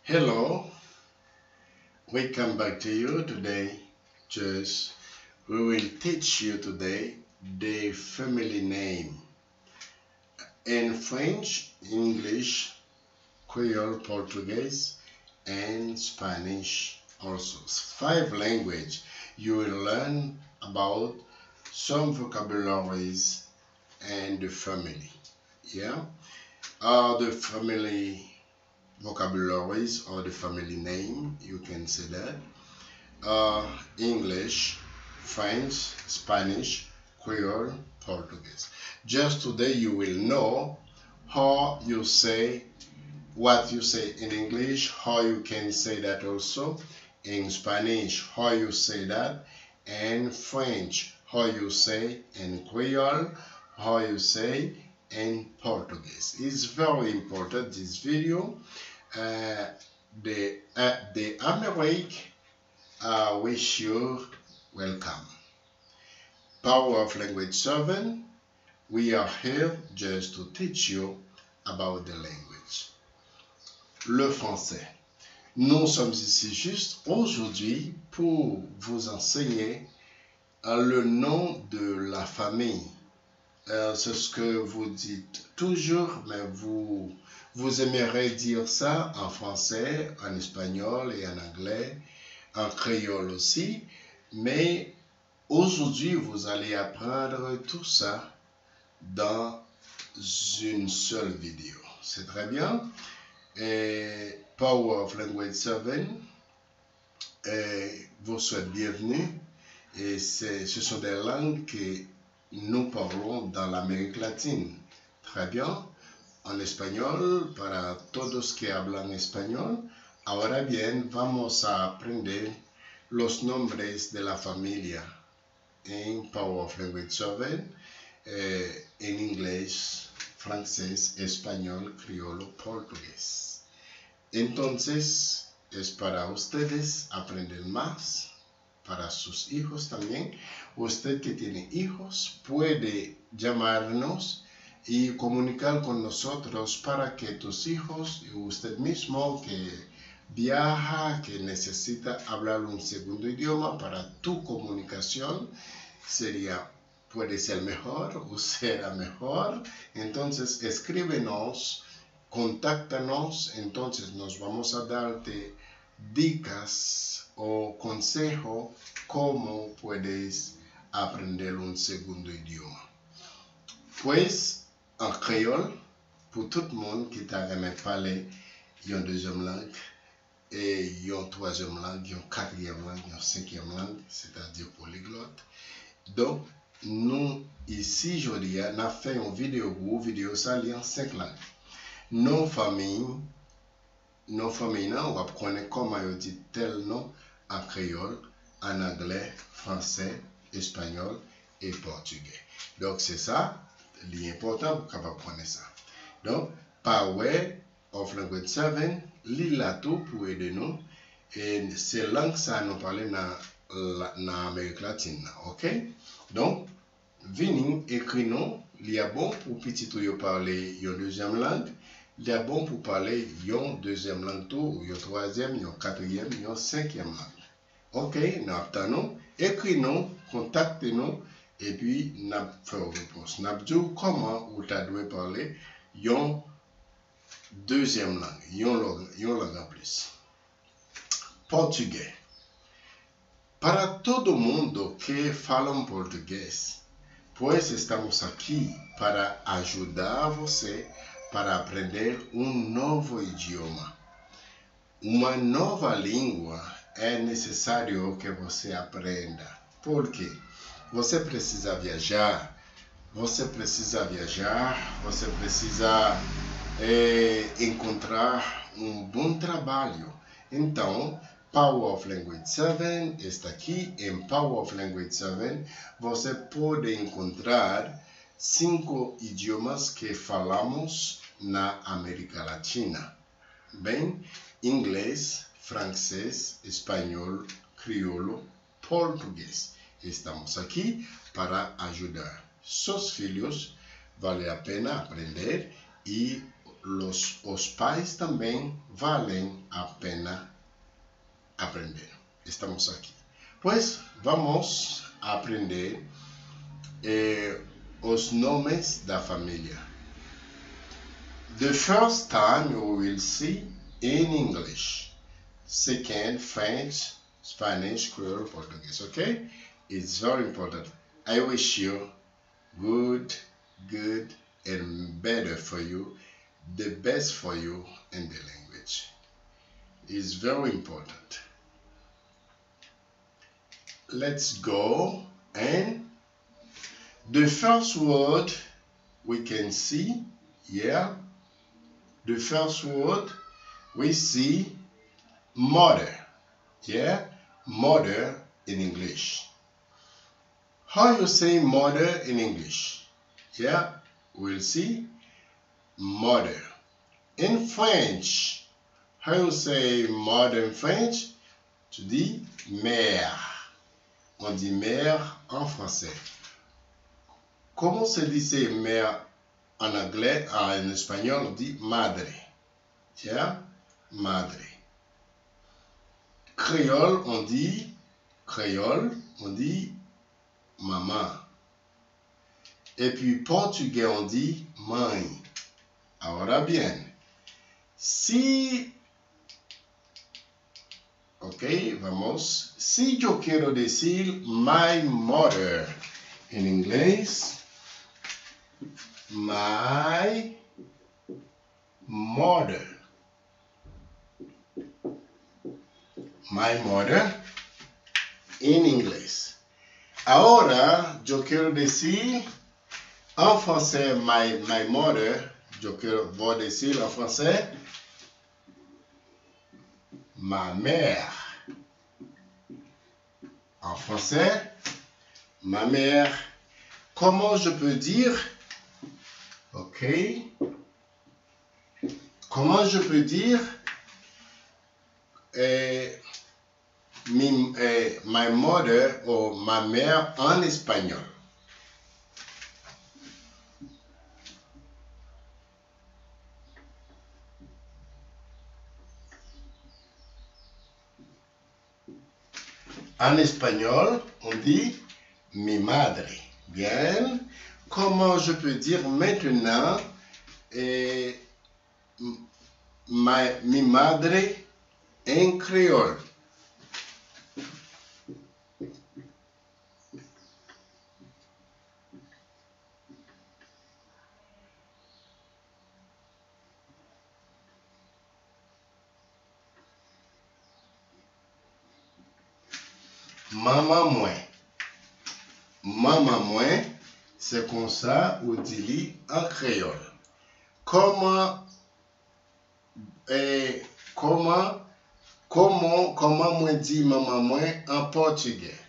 Hello, we come back to you today. We will teach you today the family name in French, English, Creole, Portuguese, and Spanish also. 5 languages. You will learn about some vocabularies and the family. Yeah, the family vocabularies or the family name, you can say that. English, French, Spanish, Creole, Portuguese. Just today you will know how you say what you say in English, how you can say that also in Spanish, how you say that, and French, how you say in Creole, how you say in Portuguese. It's very important this video. Uh, the American wish you welcome. Power of Language 7, we are here just to teach you about the language. Le français. Nous sommes ici juste aujourd'hui pour vous enseigner le nom de la famille. C'est ce que vous dites toujours, mais vous aimeriez dire ça en français, en espagnol et en anglais, en créole aussi, mais aujourd'hui, vous allez apprendre tout ça dans une seule vidéo. C'est très bien. Et Power of Language 7 vous souhaite bienvenue. Et ce sont des langues que nous parlons dans l'Amérique latine. Très bien. En español, para todos que hablan español. Ahora bien, vamos a aprender los nombres de la familia en Power of Language 7, en inglés, francés, español, criollo, portugués. Entonces, es para ustedes aprender más, para sus hijos también. Usted que tiene hijos puede llamarnos y comunicar con nosotros para que tus hijos y usted mismo que viaja, que necesita hablar un segundo idioma para tu comunicación, puede ser mejor o será mejor. Entonces escríbenos, contáctanos, entonces nos vamos a darte dicas o consejo cómo puedes aprender un segundo idioma. Pues en créole, pour tout le monde qui t'a jamais parlé une deuxième langue, et une troisième langue, une quatrième langue, une cinquième langue, c'est-à-dire polyglotte. Donc, nous, ici, aujourd'hui, on a fait une vidéo ça en 5 langues. Nos familles, on va prendre comment on dit tel nom en créole, en anglais, français, espagnol et portugais. Donc, c'est ça, l'important pour qu'on prendre ça. Donc, Power of Language 7, lila tout pour aider nous. Et c'est langue ça nous parler dans l'Amérique latine. Ok? Donc, venez, écris-nous. Il y a bon pour petit ou parler une deuxième langue. Il y a bon pour parler une deuxième langue tout, une troisième, une quatrième, une cinquième langue. Ok? Nous attendons. Écris-nous, contactez-nous. Et puis, nous faisons réponse. Nous disons comment vous devez parler une deuxième langue, une langue en plus. Português. Para todo mundo que fala português, pois estamos aqui para ajudar você para aprender novo idioma. Uma nova língua é necessário que você aprenda. Por quê? Você precisa viajar, você precisa encontrar bom trabalho. Então, Power of Language 7 está aqui. Em Power of Language 7, você pode encontrar 5 idiomas que falamos na América Latina. Bem, inglês, francês, espanhol, crioulo, português. Estamos aqui para ajudar seus filhos. Vale a pena aprender e os pais também valem a pena aprender. Estamos aqui. Pois vamos aprender os nomes da família. The first time you will see in English, second French, Spanish, Creole, Portuguese. Okay? It's very important. I wish you good, and better for you, the best for you in the language. It's very important. Let's go, and the first word we can see here, the first word we see mother. Yeah, mother in English. How you say mother in English? Yeah, we'll see mother. In French, how you say mother in French? Tu dis mère. On dit mère en français. Comment se dit mère en anglais, en espagnol, on dit madre. Yeah, madre. Créole, on dit maman. Et puis portugais, on dit mãe. Ahora bien, si, ok, vamos. Si yo quiero decir my mother en inglés, my mother. My mother en inglés. Ahora yo quiero decir en français my mother. Yo voy a decir en français ma mère. En français, ma mère. Comment je peux dire? Ok. Comment je peux dire my mother ou ma mère en espagnol? En espagnol, on dit mi madre. Bien. Comment je peux dire maintenant mi madre en créole? Maman moins. Maman moins, c'est comme ça, on dit en créole. Comment moi dit maman moins en portugais?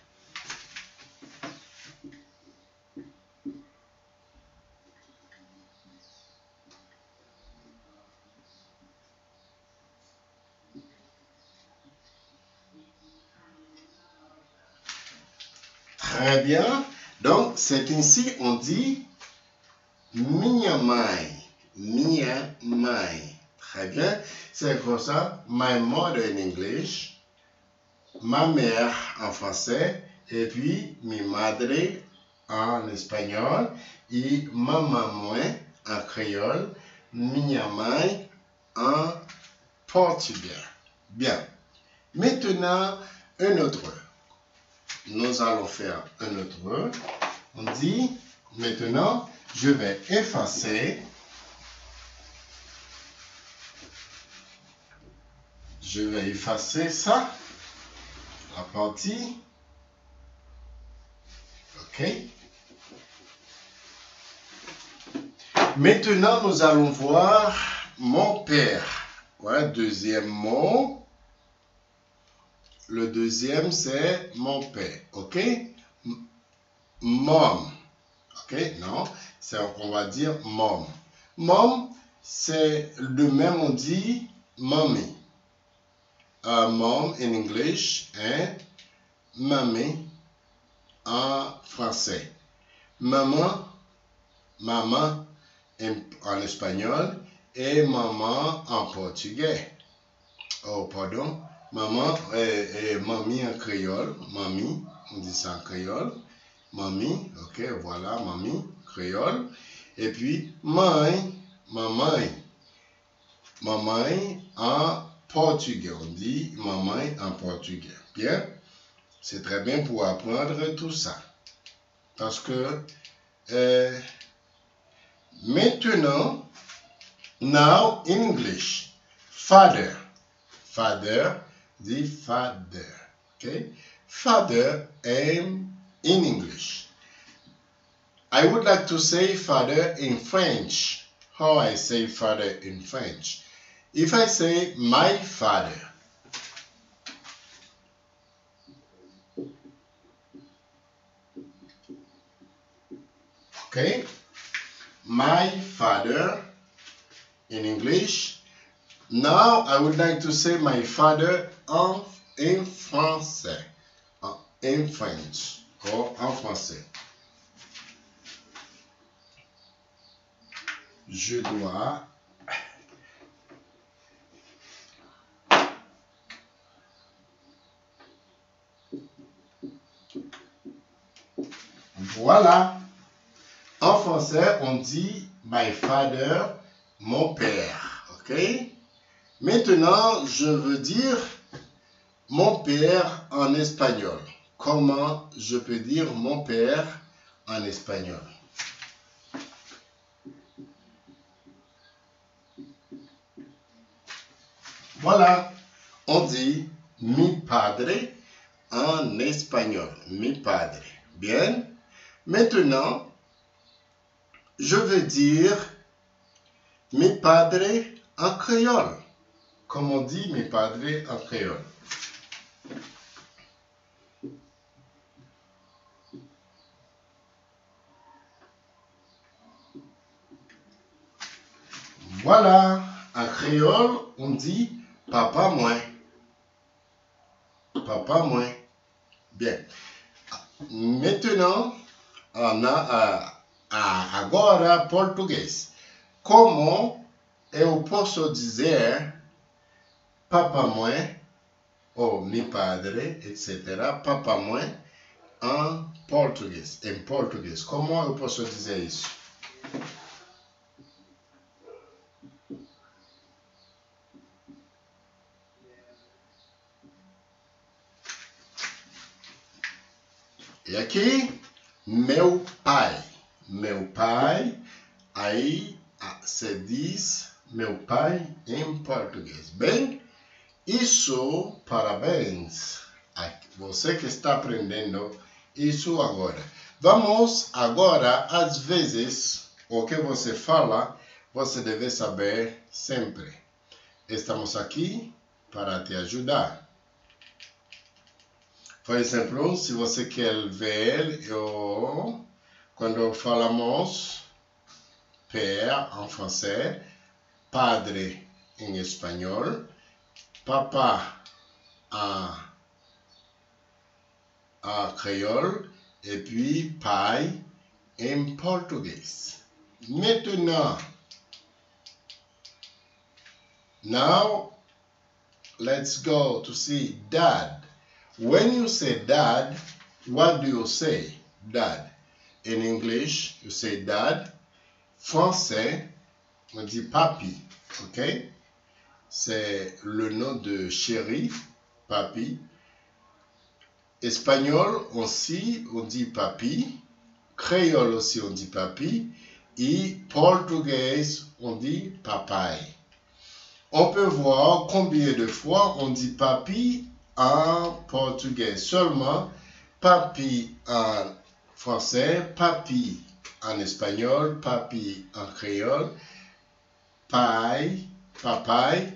Très bien. Donc, c'est ainsi, on dit minha mãe. Minha mãe. Très bien. C'est comme ça. My mother in English. Ma mère en français. Et puis, mi madre en espagnol. Et maman moins en créole. Minha mãe en portugais. Bien. Maintenant, un autre. Nous allons faire un autre. On dit, maintenant, je vais effacer. Je vais effacer ça. La partie. OK. Maintenant, nous allons voir mon père. Ouais, deuxième mot. Le deuxième, c'est mon père. OK? Mom. OK? Non, on va dire mom. Mom, c'est le même, on dit mommy. Mom in English et mommy en français. Maman en espagnol et maman en portugais. Oh, pardon. Maman et mamie en créole. Mamie, on dit ça en créole. Mamie, ok, voilà, mamie, créole. Et puis, maman en portugais. On dit maman en portugais. Bien, c'est très bien pour apprendre tout ça. Parce que maintenant, now English, father. Father, dit father. Okay? Father in English. I would like to say father in French. How I say father in French? If I say my father, okay? My father in English. Now I would like to say my father in français, in French, or en français. Je dois voilà. En français, on dit my father, mon père. Ok? Maintenant, je veux dire mon père en espagnol. Comment je peux dire mon père en espagnol? Voilà. On dit mi padre en espagnol. Mi padre. Bien. Maintenant, je veux dire mi padre en créole. Comme on dit mi padre en créole. Voilà. En créole, on dit papa moi. Papa moi. Bien. Maintenant, on a agora português. Como eu posso dizer papa mãe, ou mi padre, etc. Papa mãe em português. Em português. Como eu posso dizer isso? E aqui, meu pai. Meu pai, aí se diz meu pai em português. Bem, isso, parabéns a você que está aprendendo isso agora. Vamos agora, às vezes, o que você fala, você deve saber sempre. Estamos aqui para te ajudar. Por exemplo, se você quer ver, quando falamos père en français, padre en espagnol, papa en créole, et puis pai en portugais. Maintenant, now let's go to see dad. When you say dad, what do you say? Dad. In English, you say dad. Français, on dit papi. Ok? C'est le nom de chéri, papi. Espagnol aussi, on dit papi. Créole aussi, on dit papi. Et portugais, on dit papai. On peut voir combien de fois on dit papi en portugais. Seulement papi en français, papi en espagnol, papi en créole, pai, papai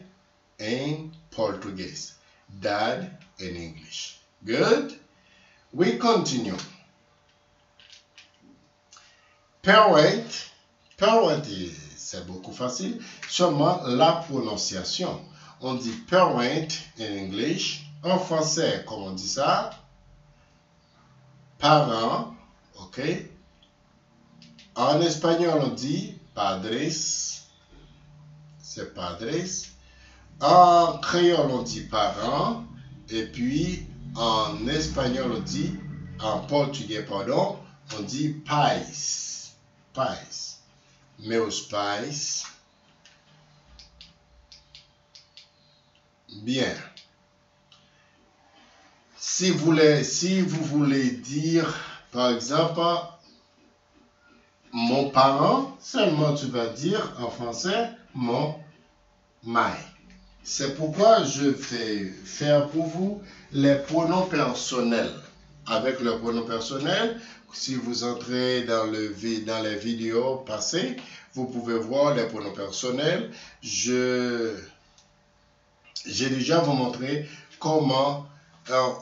en portugais. Dad in English. Good? We continue. Parent. Parent, c'est beaucoup facile. Seulement la prononciation. On dit parent in English. En français, comment on dit ça? Parent. Ok? En espagnol, on dit padres. c'est padres. En créole, on dit parents. Et puis, en espagnol, on dit, en portugais, pardon, on dit pais. Pais. Meus pais. Bien. Si vous voulez dire, par exemple, mon parent, seulement tu vas dire en français mon my. C'est pourquoi je vais faire pour vous les pronoms personnels. Avec le pronom personnel, si vous entrez dans les vidéos passées, vous pouvez voir les pronoms personnels. J'ai déjà vous montré comment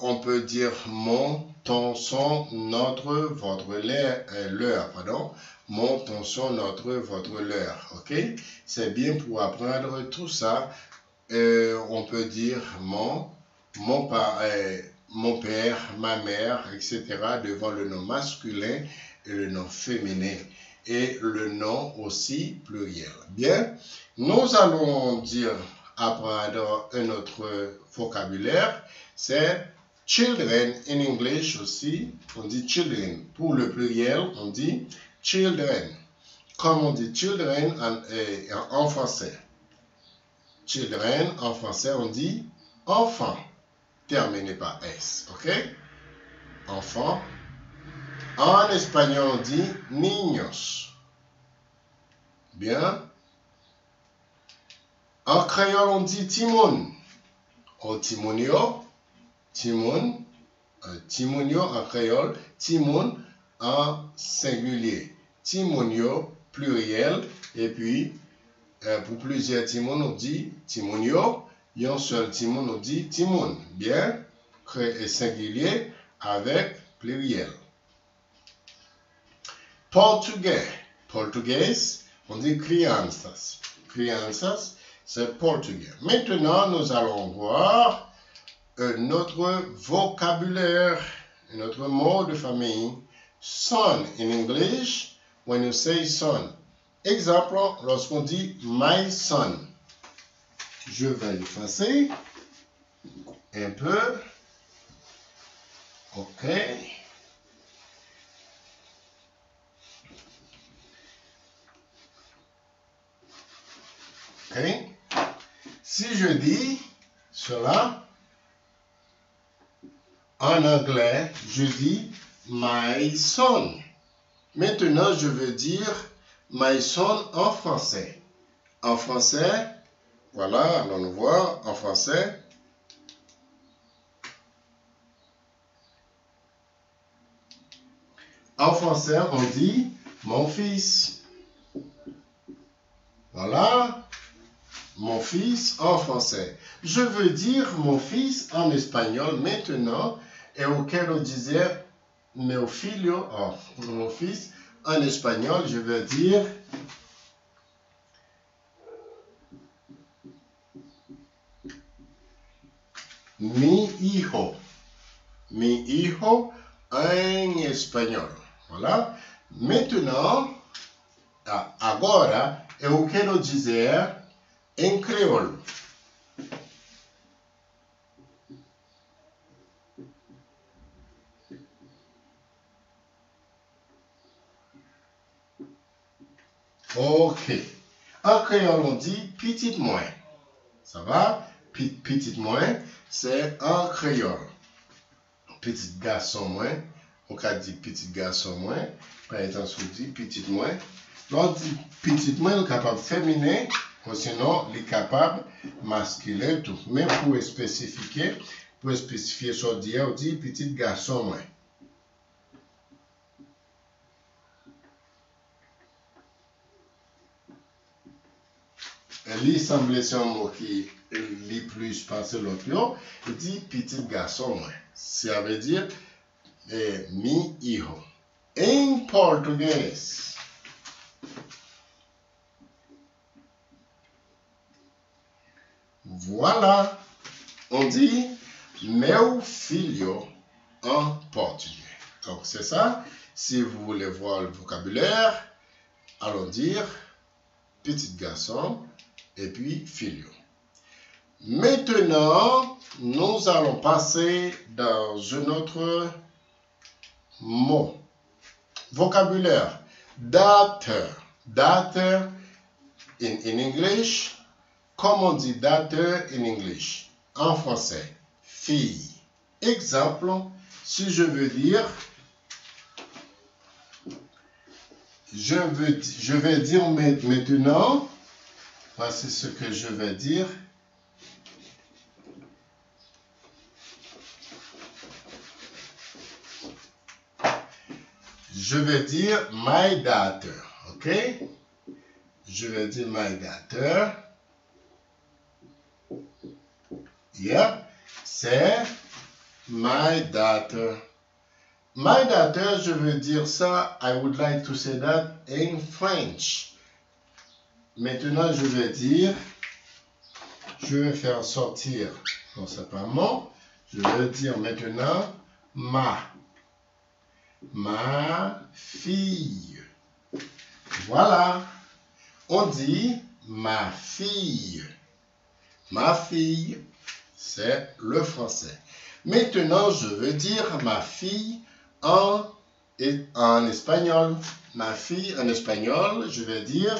on peut dire mon, ton, son, notre, votre, leur, pardon. Mon, ton, son, notre, votre, leur. Ok? C'est bien pour apprendre tout ça. On peut dire mon père, ma mère, etc. devant le nom masculin et le nom féminin et le nom aussi pluriel. Bien, nous allons apprendre un autre vocabulaire, c'est children in English aussi, on dit children. Pour le pluriel, on dit children. Comme on dit children en français. Children, en français, on dit enfant, terminé par S, ok? Enfant. En espagnol, on dit niños. Bien. En créole, on dit timon. O timonio, timon, timonio en créole, timon en singulier. Timonio, pluriel, et puis pour plusieurs timons, on dit timonio. Et un seul timon, on dit timon. Bien, singulier avec pluriel. Portugais. Português, on dit crianças. Crianças, c'est portugais. Maintenant, nous allons voir notre vocabulaire, notre mot de famille. Son in English, when you say son. Exemple, lorsqu'on dit my son. Je vais effacer un peu. OK. OK. Si je dis cela, en anglais, je dis my son. Maintenant, je veux dire my son en français. En français, voilà, allons voir en français. En français, on dit mon fils. Voilà, mon fils en français. Je veux dire mon fils en espagnol maintenant, et auquel on disait meu filho, mon fils. En espagnol, je veux dire mi hijo. Mi hijo en espagnol. Voilà. Maintenant, agora, eu quero dizer em creole. Ok. En créole, on dit petite moins. Ça va? Petite moins, c'est en créole. Petit garçon moins. On peut dire petit garçon moins. Par exemple, on dit petite moins. L'on dit petite moins, on est capable féminin, ou sinon, on est capable masculin tout. Mais pour spécifier ce qu'on dit, on dit petit garçon moins. Il semble être un mot qui est plus passé l'autre, il dit petit garçon moins. Ça veut dire mi hijo. En portugais, voilà, on dit meu filho en portugais. Donc c'est ça. Si vous voulez voir le vocabulaire, allons dire petit garçon et puis filio. Maintenant, nous allons passer dans un autre mot. Vocabulaire. Daughter. Daughter in English. Comment on dit daughter in English? En français. Fille. Exemple, si je veux dire, je vais dire maintenant, voici ce que je vais dire. Je vais dire my daughter, ok? Je vais dire my daughter. Yeah, c'est my daughter. My daughter, je veux dire ça, I would like to say that in French. Maintenant, je vais dire, je vais faire sortir mon séparément. Je vais dire maintenant ma fille. Voilà. On dit ma fille. Ma fille, c'est le français. Maintenant, je veux dire ma fille en espagnol. Ma fille en espagnol, je vais dire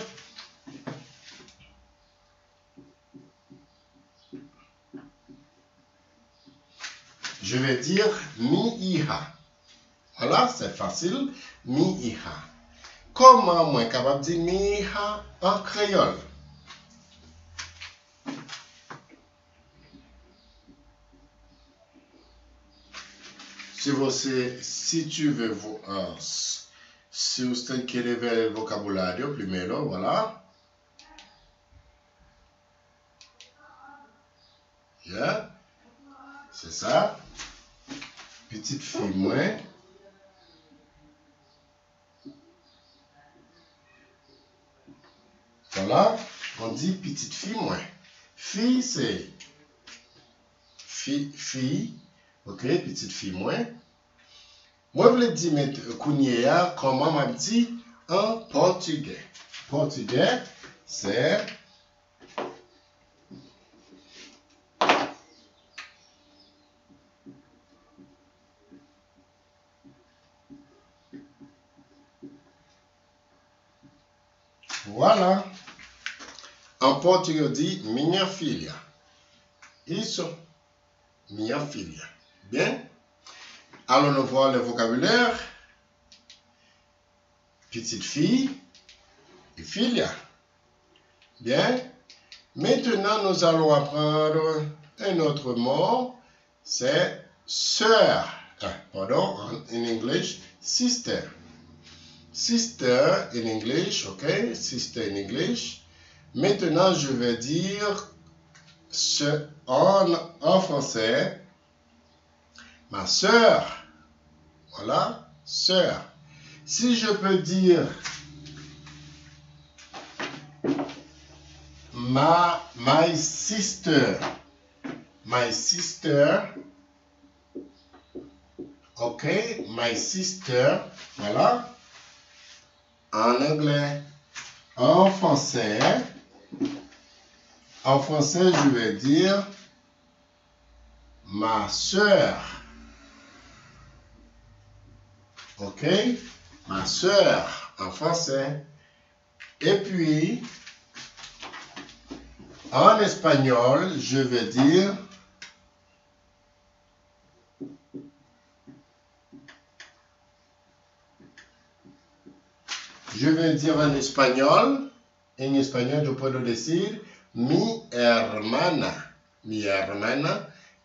mi hija. Voilà, c'est facile. Mi hija. Comment moi capable de dire mi hija en créole? Si tu veux si usted quiere ver el vocabulario primero, voilà. Yeah. C'est ça. Petite fille, moi. Voilà. On dit petite fille, moi. Fille, c'est fille. Ok, petite fille, moi. Moi, je voulais dire, comment m'a dit en portugais. Portugais, c'est voilà. En portugais, on dit minha filha. Isso, minha filha. Bien. Allons voir le vocabulaire. Petite fille et filia. Bien. Maintenant, nous allons apprendre un autre mot. C'est sœur. Pardon, in English, sister. Sister in English, ok? Sister in English. Maintenant, je vais dire en français, ma sœur. Voilà, sœur. Si je peux dire my sister. My sister. Ok, my sister. Voilà. En anglais. En français, je vais dire ma sœur. Ok, ma sœur en français. Et puis, en espagnol, je vais dire en espagnol, yo puedo decir mi hermana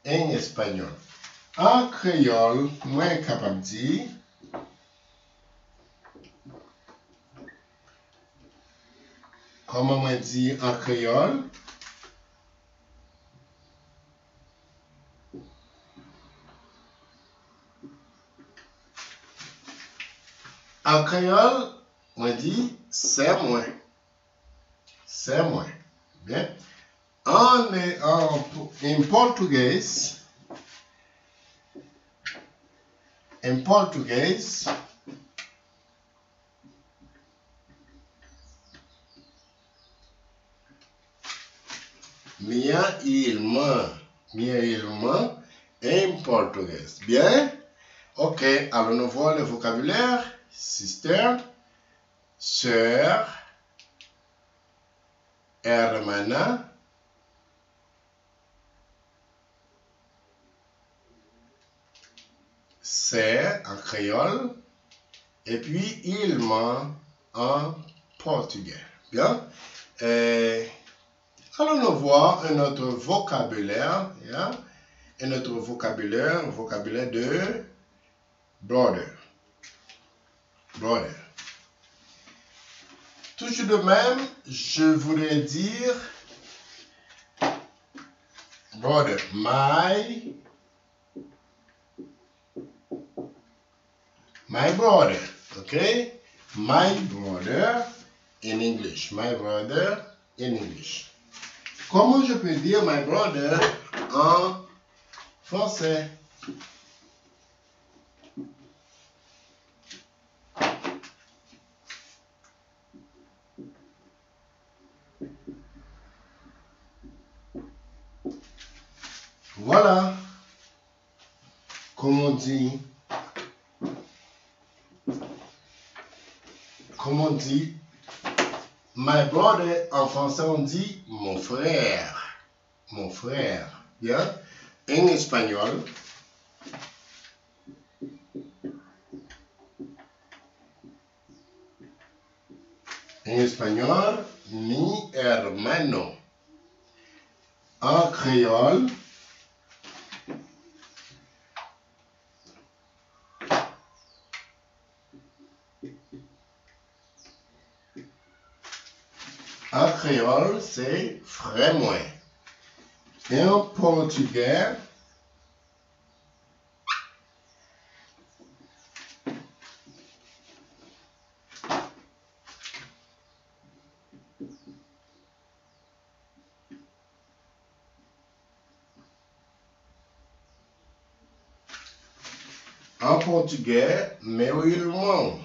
en espagnol. En créole, moi capable de dire comment moi dire en créole? En créole, on dit c'est moi. C'est moi. Bien. En portugais, minha irmã. Minha irmã em português. Bien? Ok, allons nous voir le vocabulaire. Sister, sœur, hermana, c'est en créole, et puis irmã en portugais. Bien? Allons nous voir un autre vocabulaire. Yeah? Un autre vocabulaire de brother. Brother. Toujours de même, je voudrais dire brother. My brother. Okay? My brother in English. My brother in English. Comment je peux dire my brother en français? Voilà. Comment on dit my brother en français, on dit mon frère. Mon frère. Bien? En espagnol, mi hermano. En créole, c'est frère moi. Et en portugais, meu irmão.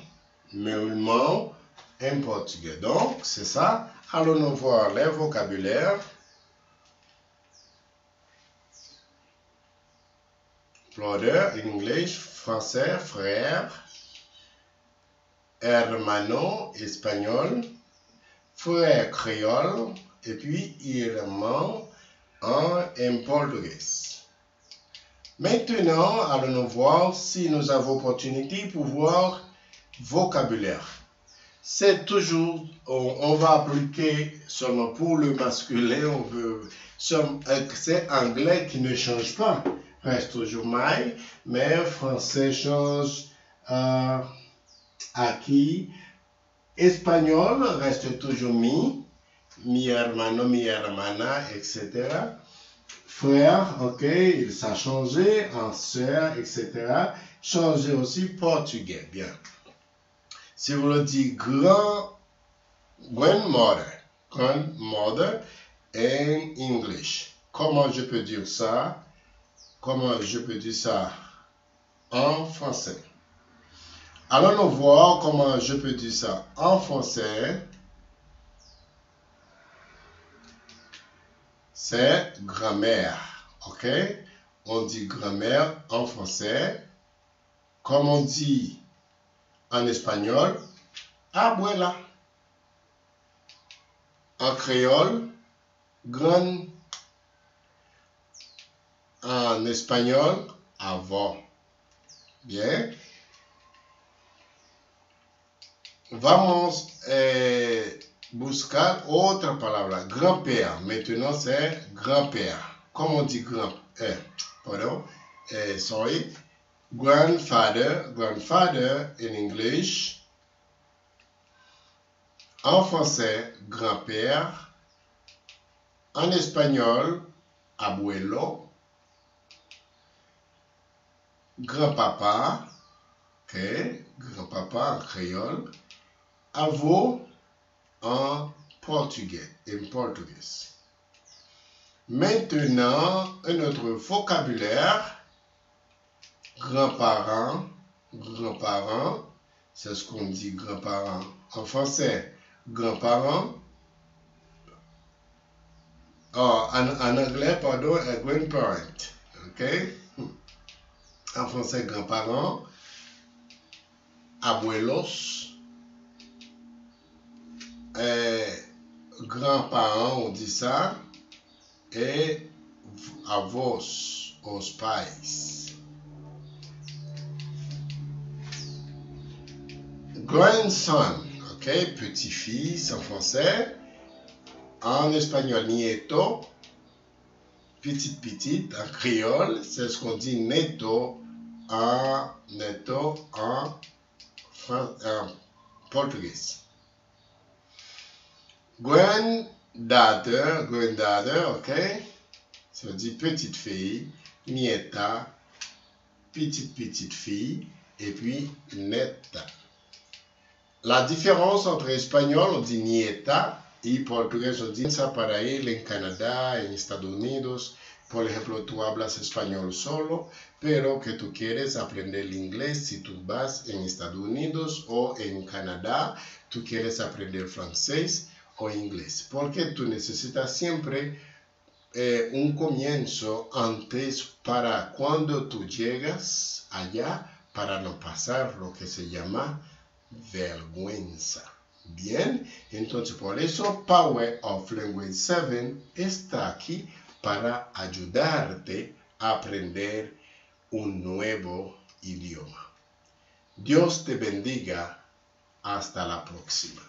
Meu irmão en portugais. Donc, c'est ça. Allons nous voir les vocabulaires. Brother, en anglais, français, frère. Hermano, espagnol. Frère, créole. Et puis, irmão en portugais. Maintenant, allons-nous voir si nous avons opportunité pour voir vocabulaire. C'est toujours, on va appliquer seulement pour le masculin, c'est anglais qui ne change pas, reste toujours my, mais français change aquí, espagnol reste toujours mi hermano, mi hermana, etc. Frère, ok, ça a changé en sœur, etc. Changé aussi portugais, bien. Si vous le dites grandmother en English. Comment je peux dire ça? Comment je peux dire ça en français? Allons nous voir comment je peux dire ça en français. C'est grand-mère, ok? On dit grand-mère en français. Comme on dit en espagnol, abuela. En créole, grand. En espagnol, avant. Bien. Vamos buscar otra palabra. Grand-père. Maintenant, c'est grand-père. Comment on dit grand-père? Pardon. Sorry. Grandfather. Grandfather in English. En français, grand-père. En espagnol, abuelo. Grand-papa. Ok. Grand-papa en créole. Avô en portugais. En portugais. Maintenant, un autre vocabulaire. Grands-parents. Grands-parents. C'est ce qu'on dit grands-parents en français. Grands-parents. En anglais, pardon, grandparent. OK? En français, grands-parents. Abuelos. Grands-parents, on dit ça. Et avos, os pais. Grandson, ok, petit-fils en français. En espagnol, nieto. Petite, en créole, c'est ce qu'on dit neto en portugais. Granddaughter, ok, ça veut dire petite fille, nieta, petite fille, et puis neta. La différence entre espagnol, on dit nieta, y portugués, on dit ça pareil, en Canadá, en Estados Unidos. Por ejemplo, tú hablas español solo, pero que tú quieres aprender el inglés si tú vas en Estados Unidos o en Canadá, tú quieres aprender francés o inglés, porque tú necesitas siempre un comienzo antes para cuando tú llegas allá, para no pasar lo que se llama vergüenza. Bien, entonces por eso Power of Language 7 está aquí para ayudarte a aprender un nuevo idioma. Dios te bendiga. Hasta la próxima.